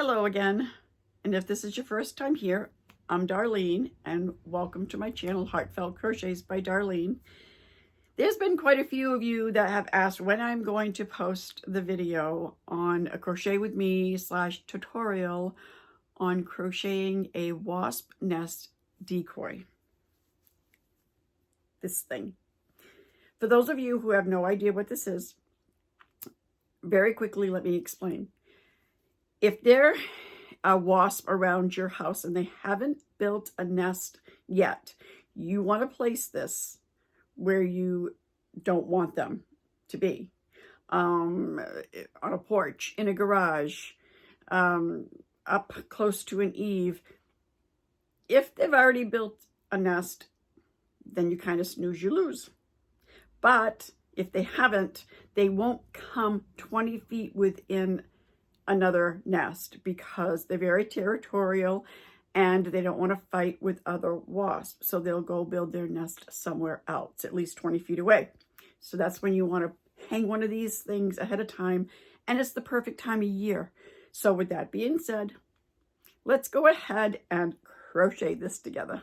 Hello again, and if this is your first time here, I'm Darlene, and welcome to my channel, Heartfelt Crochets by Darlene. There's been quite a few of you that have asked when I'm going to post the video on a crochet with me / tutorial on crocheting a wasp nest decoy. This thing. For those of you who have no idea what this is, very quickly let me explain. If there a wasp around your house and they haven't built a nest yet, you want to place this where you don't want them to be. On a porch, in a garage, up close to an eave. If they've already built a nest, then you kind of snooze, you lose. But if they haven't, they won't come 20 feet within another nest because they're very territorial and they don't want to fight with other wasps. So they'll go build their nest somewhere else, at least 20 feet away. So that's when you want to hang one of these things ahead of time, and it's the perfect time of year. So with that being said, let's go ahead and crochet this together.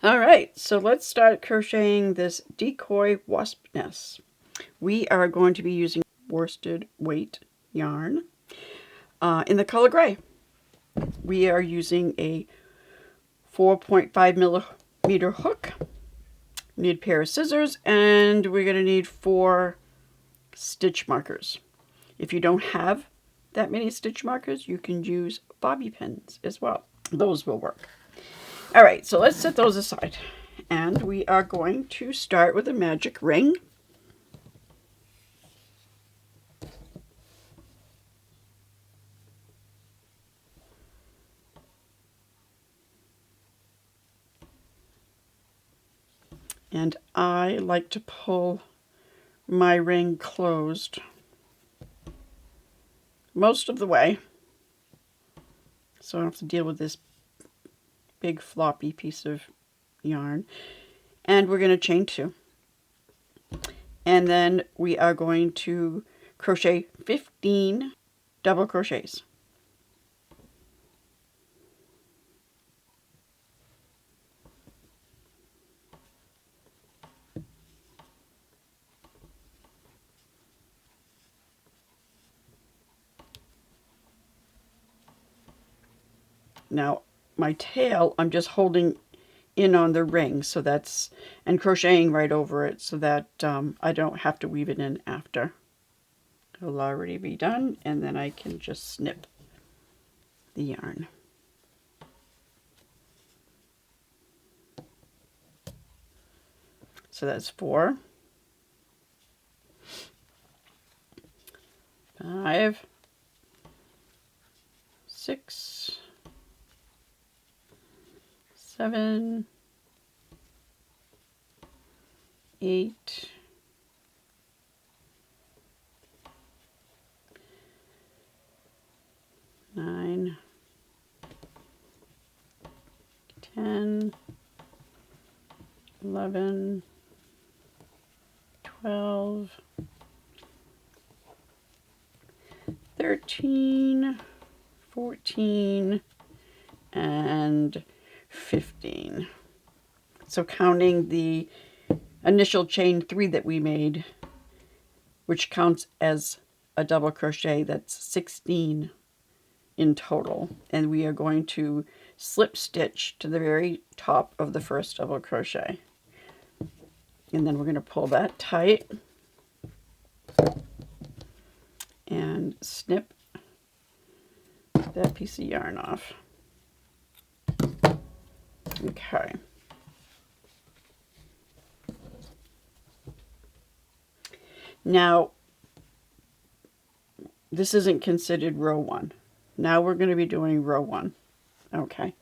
All right, so let's start crocheting this decoy wasp nest. We are going to be using worsted weight yarn in the color gray. We are using a 4.5 millimeter hook. Need a pair of scissors, and we're going to need 4 stitch markers. If you don't have that many stitch markers, you can use bobby pins as well. Those will work. All right, so let's set those aside, and we are going to start with a magic ring. And I like to pull my ring closed most of the way, so I don't have to deal with this big floppy piece of yarn. And we're going to chain 2. And then we are going to crochet 15 double crochets. Now, my tail, I'm just holding in on the ring, so that's, and crocheting right over it so that I don't have to weave it in after. It'll already be done, and then I can just snip the yarn. So that's 4, 5, 6, 7, 8, 9, 10, 11, 12, 13, 14, and 15. So counting the initial chain 3 that we made, which counts as a double crochet, that's 16 in total. And we are going to slip stitch to the very top of the first double crochet. And then we're going to pull that tight and snip that piece of yarn off. Okay. Now, this isn't considered row 1. Now we're going to be doing row 1. Okay.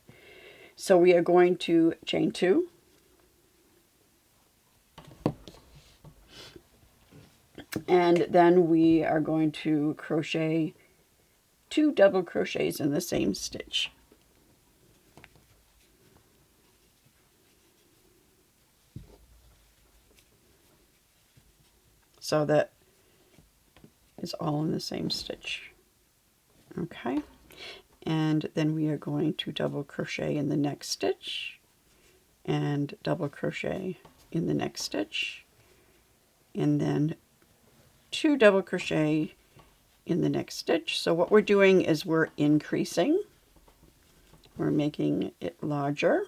So we are going to chain 2. And then we are going to crochet 2 double crochets in the same stitch. So that is all in the same stitch. Okay, and then we are going to double crochet in the next stitch and double crochet in the next stitch, and then 2 double crochet in the next stitch. So what we're doing is we're increasing, we're making it larger.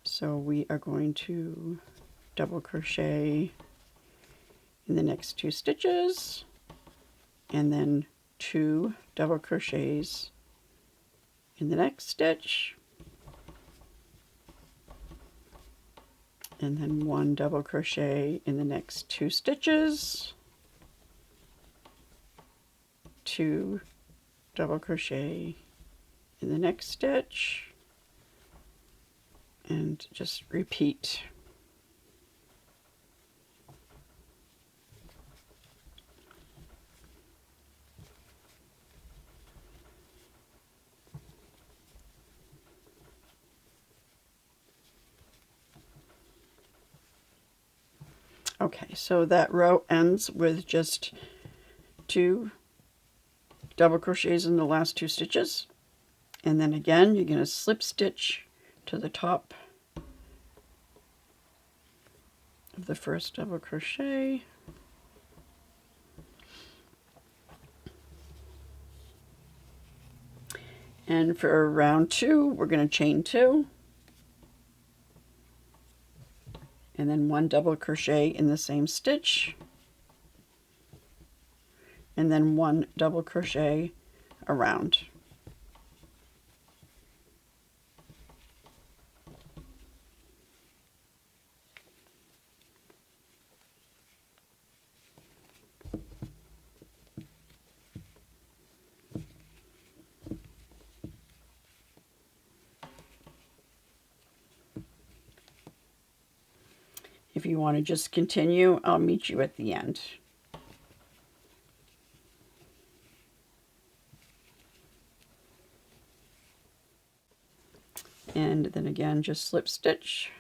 So we are going to double crochet in the next 2 stitches, and then 2 double crochets in the next stitch, and then 1 double crochet in the next 2 stitches, 2 double crochet in the next stitch, and just repeat. Okay, so that row ends with just 2 double crochets in the last 2 stitches, and then again you're going to slip stitch to the top of the first double crochet, and for round 2 we're going to chain 2, and then 1 double crochet in the same stitch, and then 1 double crochet around. If you want to just continue, I'll meet you at the end. And then again, just slip stitch.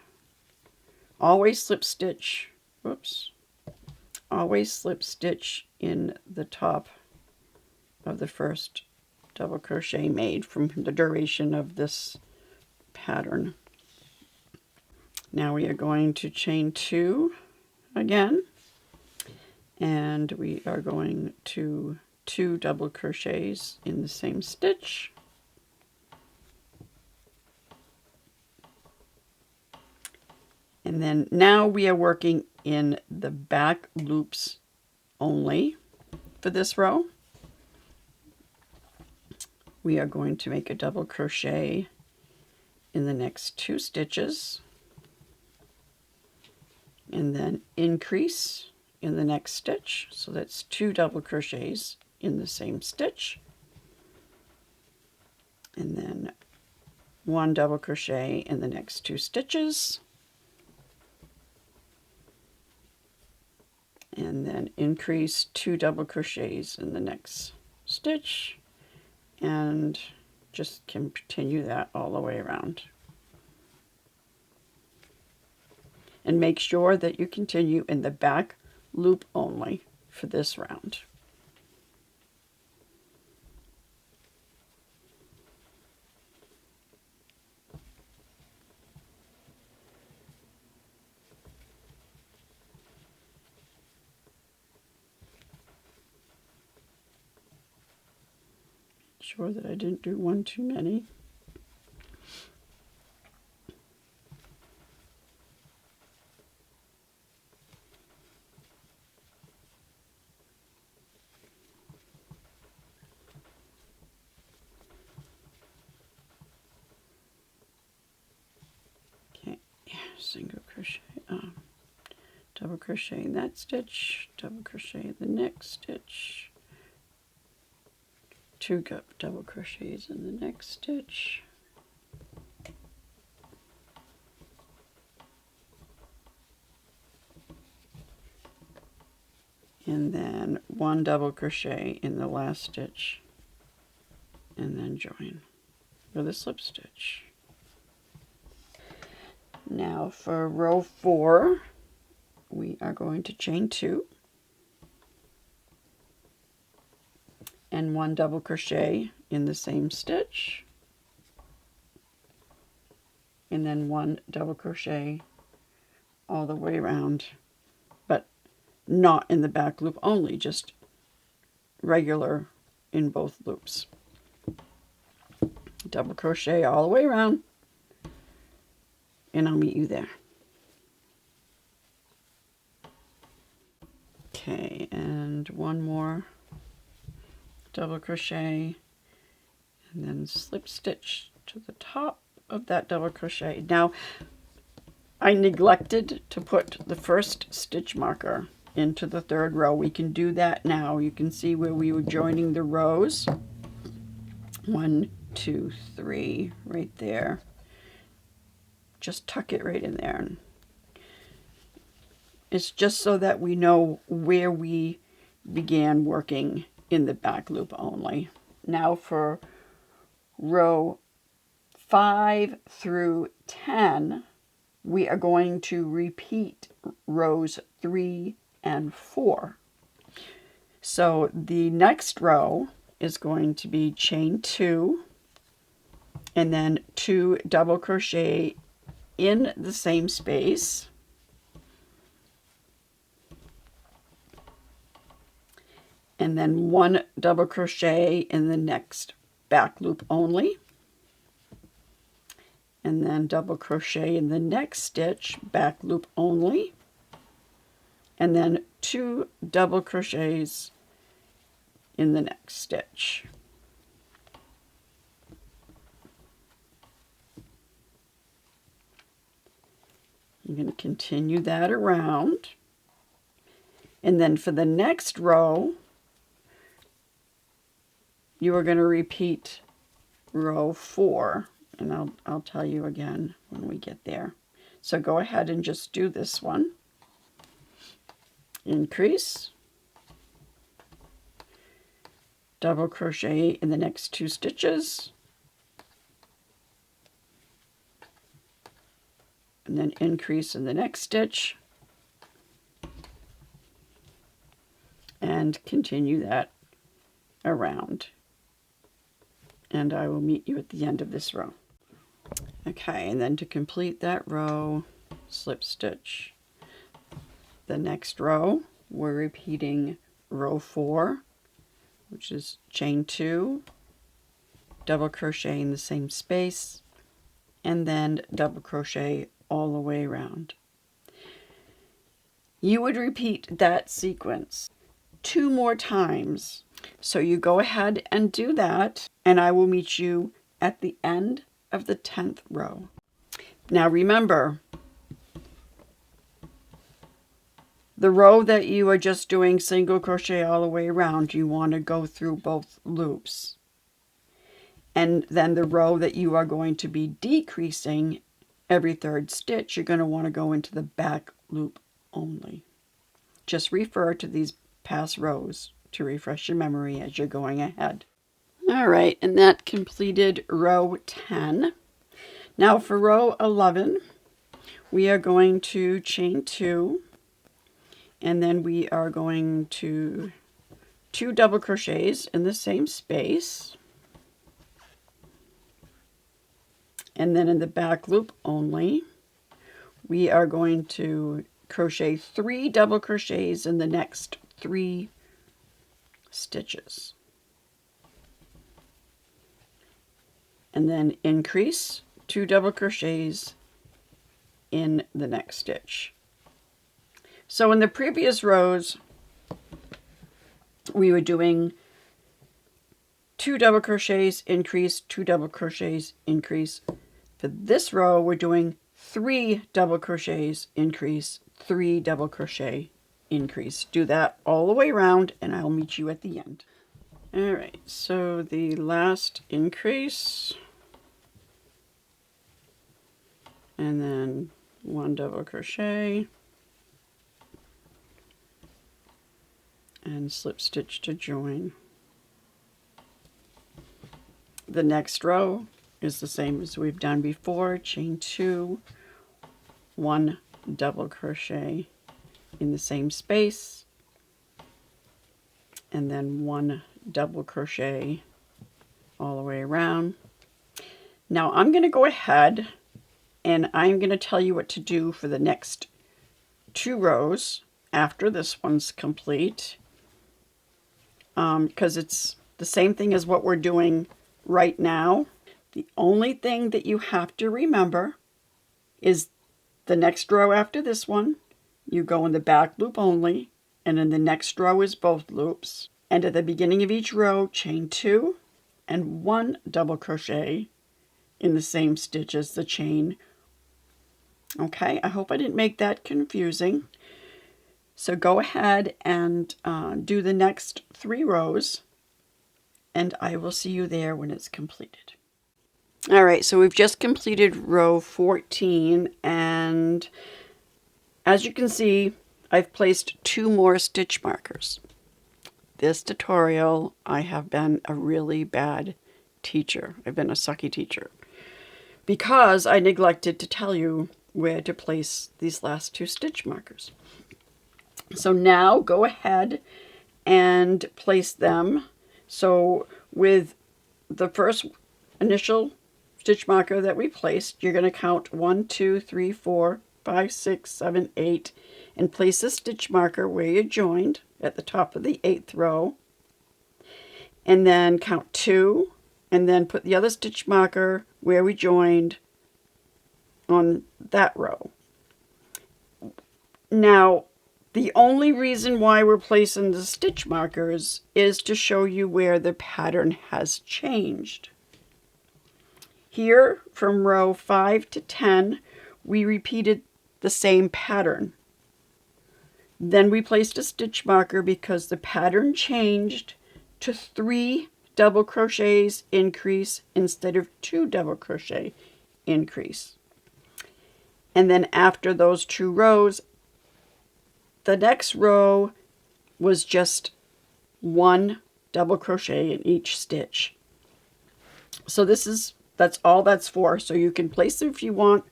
Always slip stitch. Whoops. Always slip stitch in the top of the first double crochet made from the duration of this pattern. Now we are going to chain 2 again, and we are going to 2 double crochets in the same stitch, and then now we are working in the back loops only for this row. We are going to make a double crochet in the next 2 stitches, and then increase in the next stitch, so that's 2 double crochets in the same stitch, and then 1 double crochet in the next 2 stitches, and then increase 2 double crochets in the next stitch, and just continue that all the way around. And make sure that you continue in the back loop only for this round. Make sure that I didn't do one too many. Single crochet, double crochet in that stitch, double crochet in the next stitch, 2 double crochets in the next stitch, and then 1 double crochet in the last stitch, and then join with a slip stitch. Now for row 4, we are going to chain 2, and 1 double crochet in the same stitch, and then 1 double crochet all the way around, but not in the back loop only, just regular in both loops. Double crochet all the way around, and I'll meet you there. Okay, and 1 more double crochet, and then slip stitch to the top of that double crochet. Now, I neglected to put the first stitch marker into the 3rd row. We can do that now. You can see where we were joining the rows. 1, 2, 3, right there. Just tuck it right in there. It's just so that we know where we began working in the back loop only. Now for row 5 through 10, we are going to repeat rows 3 and 4. So the next row is going to be chain 2 and then 2 double crochet in the same space, and then 1 double crochet in the next back loop only, and then double crochet in the next stitch, back loop only, and then 2 double crochets in the next stitch. I'm going to continue that around, and then for the next row you are going to repeat row 4, and I'll tell you again when we get there. So go ahead and just do this one. Increase, double crochet in the next 2 stitches, and then increase in the next stitch, and continue that around. And I will meet you at the end of this row. Okay, and then to complete that row, slip stitch. The next row, we're repeating row 4, which is chain 2, double crochet in the same space, and then double crochet all the way around. You would repeat that sequence 2 more times. So you go ahead and do that, and I will meet you at the end of the 10th row. Now remember, the row that you are just doing single crochet all the way around, you want to go through both loops. And then the row that you are going to be decreasing every 3rd stitch, you're going to want to go into the back loop only. Just refer to these past rows to refresh your memory as you're going ahead. All right, and that completed row 10. Now for row 11, we are going to chain 2, and then we are going to 2 double crochets in the same space, and then in the back loop only, we are going to crochet 3 double crochets in the next 3 stitches, and then increase 2 double crochets in the next stitch. So in the previous rows we were doing 2 double crochets, increase, 2 double crochets, increase. For this row we're doing 3 double crochets, increase, 3 double crochet, increase. Do that all the way around, and I'll meet you at the end. All right, so the last increase, and then 1 double crochet, and slip stitch to join. The next row is the same as we've done before, chain 2, 1 double crochet in the same space, and then 1 double crochet all the way around. Now I'm going to go ahead and I'm going to tell you what to do for the next 2 rows after this one's complete, because it's the same thing as what we're doing right now. The only thing that you have to remember is the next row after this one, you go in the back loop only, and in the next row is both loops. And at the beginning of each row, chain 2 and 1 double crochet in the same stitch as the chain. Okay, I hope I didn't make that confusing. So go ahead and do the next 3 rows, and I will see you there when it's completed. All right, so we've just completed row 14, and as you can see, I've placed 2 more stitch markers. This tutorial, I have been a really bad teacher. I've been a sucky teacher because I neglected to tell you where to place these last 2 stitch markers. So now go ahead and place them. So with the first initial stitch marker that we placed, you're going to count 1, 2, 3, 4, 5, 6, 7, 8, and place a stitch marker where you joined at the top of the 8th row. And then count 2, and then put the other stitch marker where we joined on that row. Now, the only reason why we're placing the stitch markers is to show you where the pattern has changed. Here, from row 5 to 10, we repeated the same pattern. Then we placed a stitch marker because the pattern changed to 3 double crochets increase instead of 2 double crochet increase. And then after those 2 rows, the next row was just 1 double crochet in each stitch. So that's all that's for. So you can place them if you want,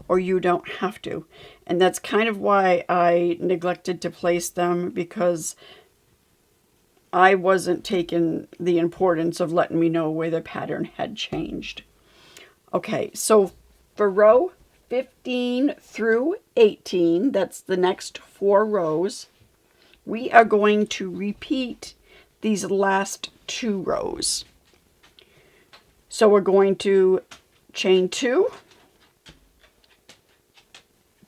or you don't have to. And that's kind of why I neglected to place them, because I wasn't taking the importance of letting me know where the pattern had changed. Okay, so for row 15 through 18, that's the next 4 rows, we are going to repeat these last 2 rows. So we're going to chain 2,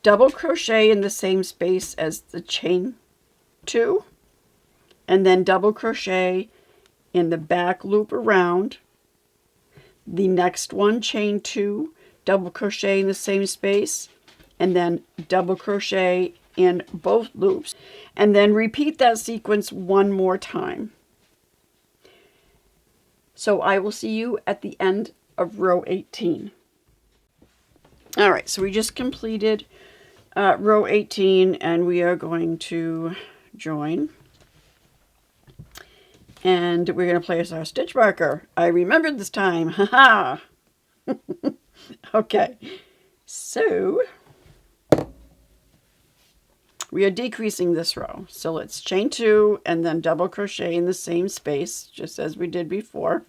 double crochet in the same space as the chain 2, and then double crochet in the back loop around. The next one, chain 2, double crochet in the same space, and then double crochet in both loops, and then repeat that sequence 1 more time. So I will see you at the end of row 18. All right, so we just completed row 18, and we are going to join. And we're going to place our stitch marker. I remembered this time. Haha! Okay, so we are decreasing this row. So let's chain 2 and then double crochet in the same space, just as we did before.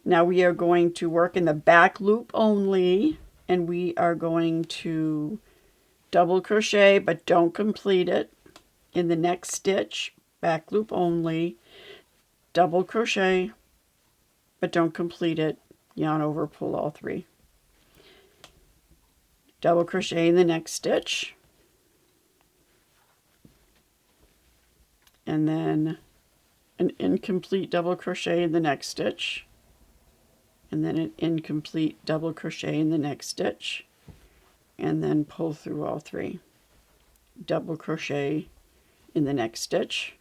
Now we are going to work in the back loop only, and we are going to double crochet, but don't complete it, in the next stitch, back loop only, double crochet, but don't complete it, yarn over, pull all 3. Double crochet in the next stitch, and then an incomplete double crochet in the next stitch, and then an incomplete double crochet in the next stitch, and then pull through all 3. Double crochet in the next stitch,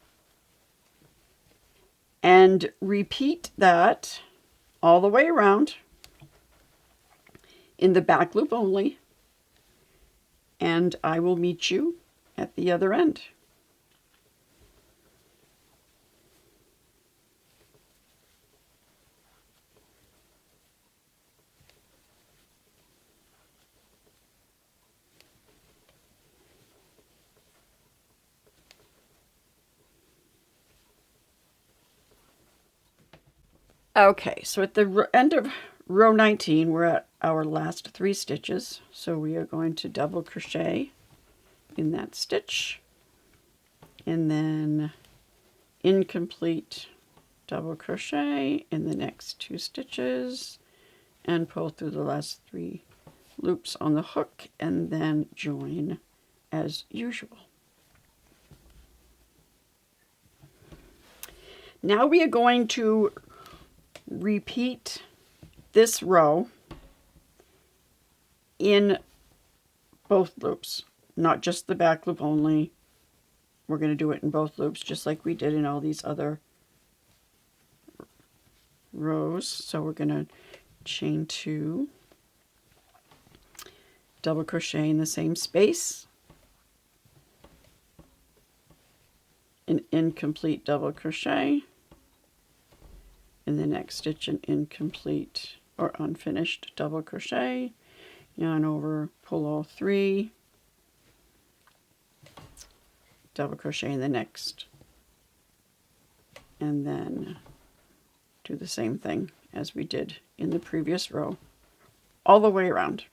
and repeat that all the way around in the back loop only, and I will meet you at the other end. Okay, so at the end of row 19, we're at our last 3 stitches. So we are going to double crochet in that stitch, and then incomplete double crochet in the next 2 stitches, and pull through the last 3 loops on the hook, and then join as usual. Now we are going to repeat this row in both loops, not just the back loop only. We're going to do it in both loops, just like we did in all these other rows. So we're going to chain 2, double crochet in the same space, an incomplete double crochet, in the next stitch an incomplete or unfinished double crochet, yarn over, pull all 3, double crochet in the next, and then do the same thing as we did in the previous row all the way around.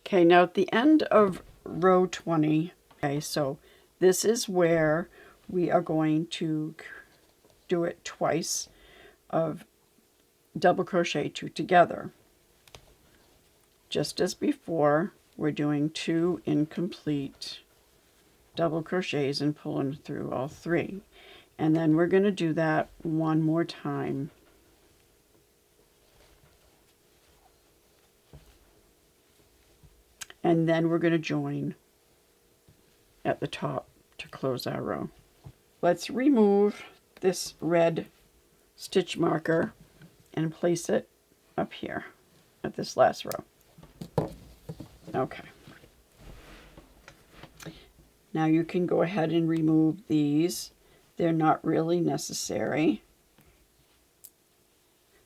Okay, now at the end of row 20, okay, so this is where we are going to do it twice of double crochet 2 together. Just as before, we're doing 2 incomplete double crochets and pulling through all 3. And then we're going to do that one more time. And then we're going to join at the top to close our row. Let's remove this red stitch marker and place it up here at this last row. Okay. Now you can go ahead and remove these. They're not really necessary.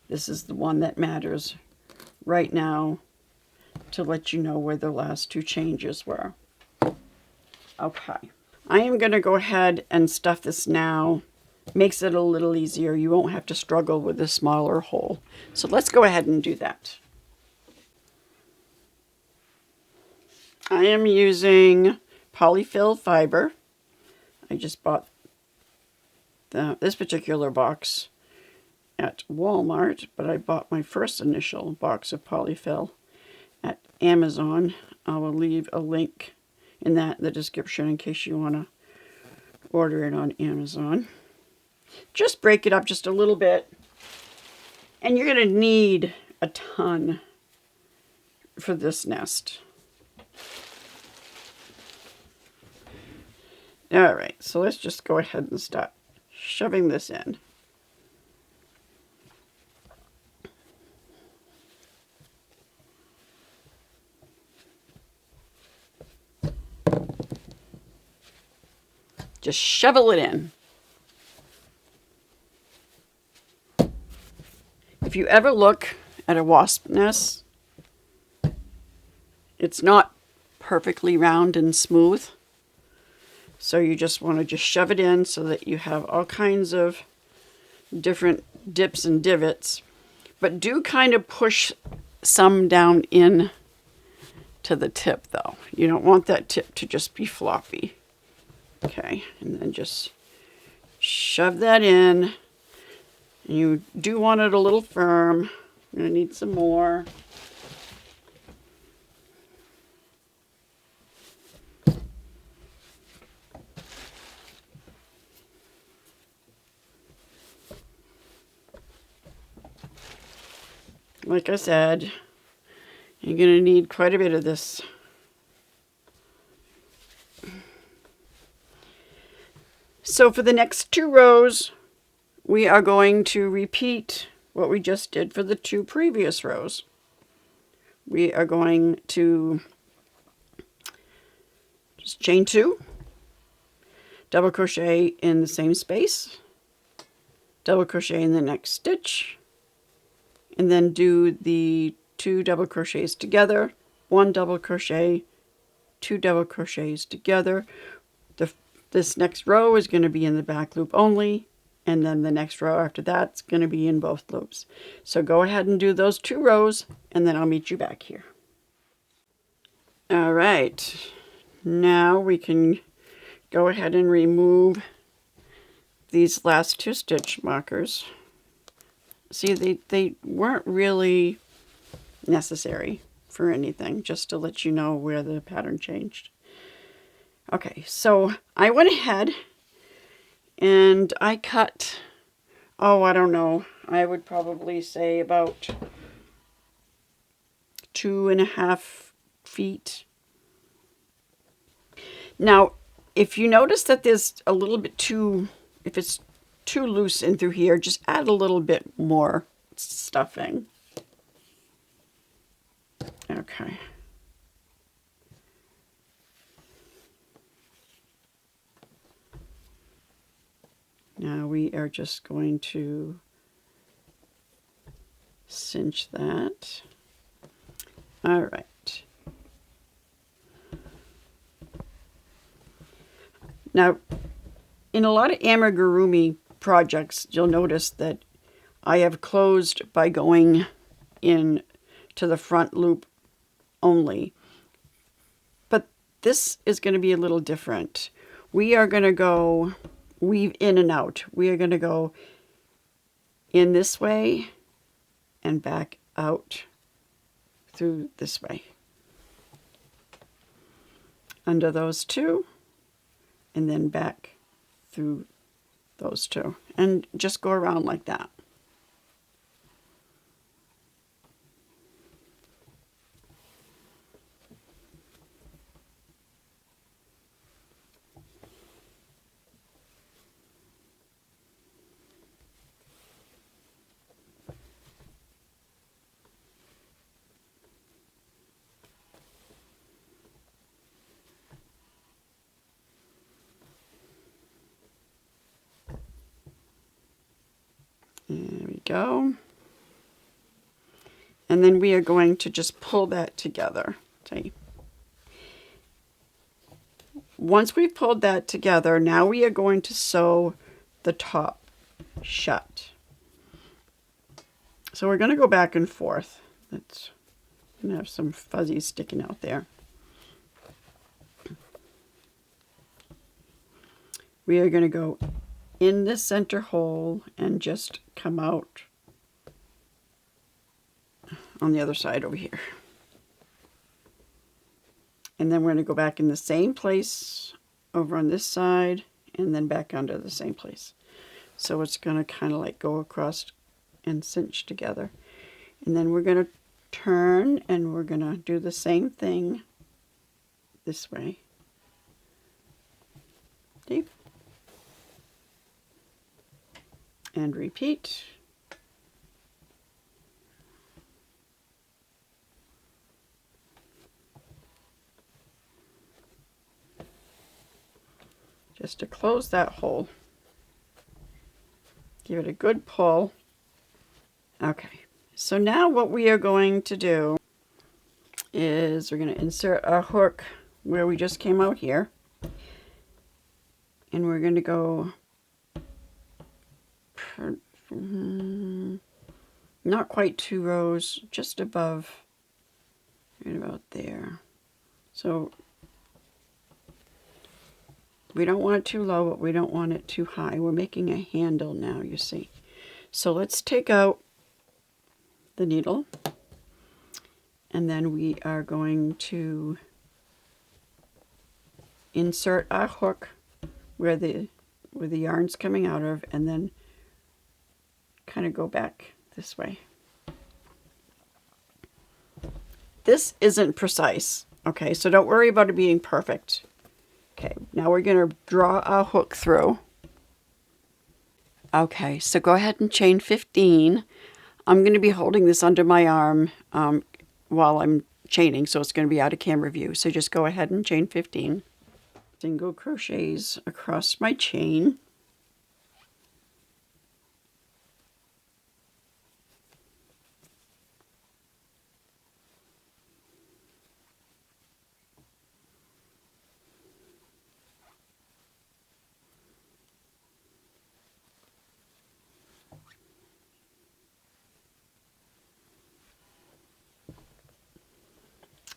This is the one that matters right now to let you know where the last 2 changes were. Okay. I am going to go ahead and stuff this now. Makes it a little easier. You won't have to struggle with a smaller hole. So let's go ahead and do that. I am using polyfill fiber. I just bought this particular box at Walmart, but I bought my first initial box of polyfill at Amazon. I will leave a link in the description in case you want to order it on Amazon. Just break it up just a little bit, and you're going to need a ton for this nest. All right, so let's just go ahead and start shoving this in. Just shovel it in. If you ever look at a wasp nest, it's not perfectly round and smooth. So you just want to just shove it in so that you have all kinds of different dips and divots. But do kind of push some down in to the tip though. You don't want that tip to just be floppy. Okay, and then just shove that in. And you do want it a little firm. I'm going to need some more. Like I said, you're going to need quite a bit of this. So for the next 2 rows, we are going to repeat what we just did for the 2 previous rows. We are going to just chain 2, double crochet in the same space, double crochet in the next stitch, and then do the 2 double crochets together, 1 double crochet, 2 double crochets together. This next row is going to be in the back loop only, and then the next row after that's going to be in both loops. So go ahead and do those 2 rows, and then I'll meet you back here. All right, now we can go ahead and remove these last 2 stitch markers. See, they weren't really necessary for anything, just to let you know where the pattern changed. Okay, so I went ahead and I cut, oh, I don't know, I would probably say about 2.5 feet. Now, if you notice that there's a little bit too, if it's too loose in through here, just add a little bit more stuffing. Okay. Now we are just going to cinch that. All right. Now, in a lot of Amigurumi projects, you'll notice that I have closed by going in to the front loop only. But this is going to be a little different. We are going to go weave in and out. We are going to go in this way and back out through this way. Under those 2, and then back through those 2. And just go around like that. There we go. And then we are going to just pull that together. See? Once we've pulled that together, now we are going to sew the top shut. So we're going to go back and forth. That's going to have some fuzzies sticking out there. We are going to go in the center hole and just come out on the other side over here. And then we're going to go back in the same place over on this side and then back under the same place. So it's going to kind of like go across and cinch together. And then we're going to turn and we're going to do the same thing this way. See? And repeat. Just to close that hole. Give it a good pull. Okay, so now what we are going to do is we're going to insert our hook where we just came out here. And we're going to go not quite 2 rows, just above, right about there. So we don't want it too low, but we don't want it too high. We're making a handle now, you see. So let's take out the needle, and then we are going to insert our hook where the yarn's coming out of, and then kind of go back this way. This isn't precise, okay, so don't worry about it being perfect. Okay, now we're going to draw our hook through. Okay, so go ahead and chain 15. I'm going to be holding this under my arm while I'm chaining, so it's going to be out of camera view. So just go ahead and chain 15. Single crochets across my chain.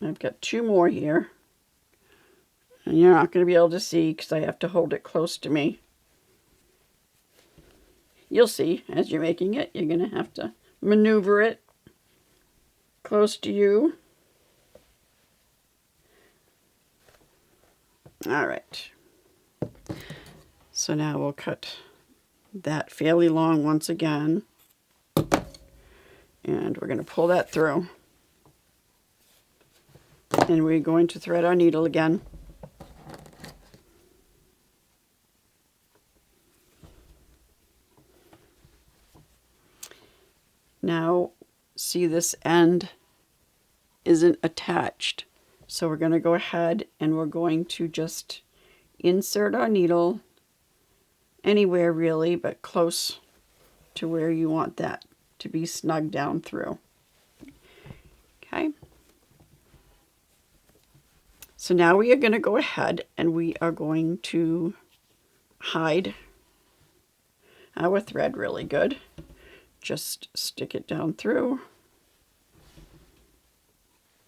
I've got 2 more here. And you're not going to be able to see because I have to hold it close to me. You'll see as you're making it. You're going to have to maneuver it close to you. All right. So now we'll cut that fairly long once again. And we're going to pull that through. And we're going to thread our needle again. Now, see, this end isn't attached. So we're going to go ahead and we're going to just insert our needle anywhere really, but close to where you want that to be snug down through. Okay. So now we are going to go ahead and we are going to hide our thread really good. Just stick it down through.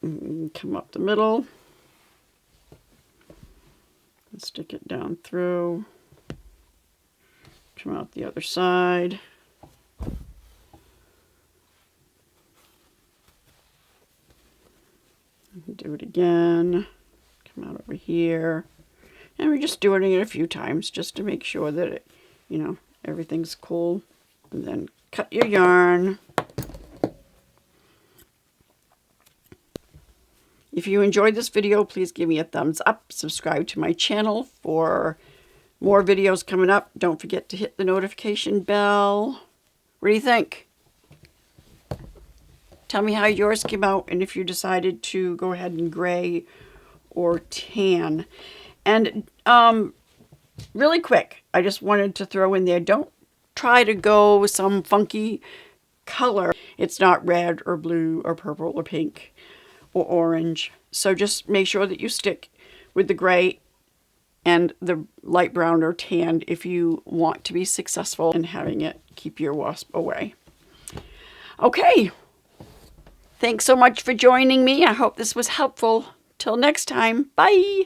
Come up the middle. And stick it down through. Come out the other side. Do it again. Come out over here. And we're just doing it a few times just to make sure that it, you know, everything's cool. And then cut your yarn. If you enjoyed this video, please give me a thumbs up. Subscribe to my channel for more videos coming up. Don't forget to hit the notification bell. What do you think? Tell me how yours came out and if you decided to go ahead and gray or tan. And really quick, I just wanted to throw in there, don't try to go with some funky color. It's not red or blue or purple or pink or orange. So just make sure that you stick with the gray and the light brown or tan if you want to be successful in having it keep your wasp away. Okay. Thanks so much for joining me. I hope this was helpful. Till next time. Bye.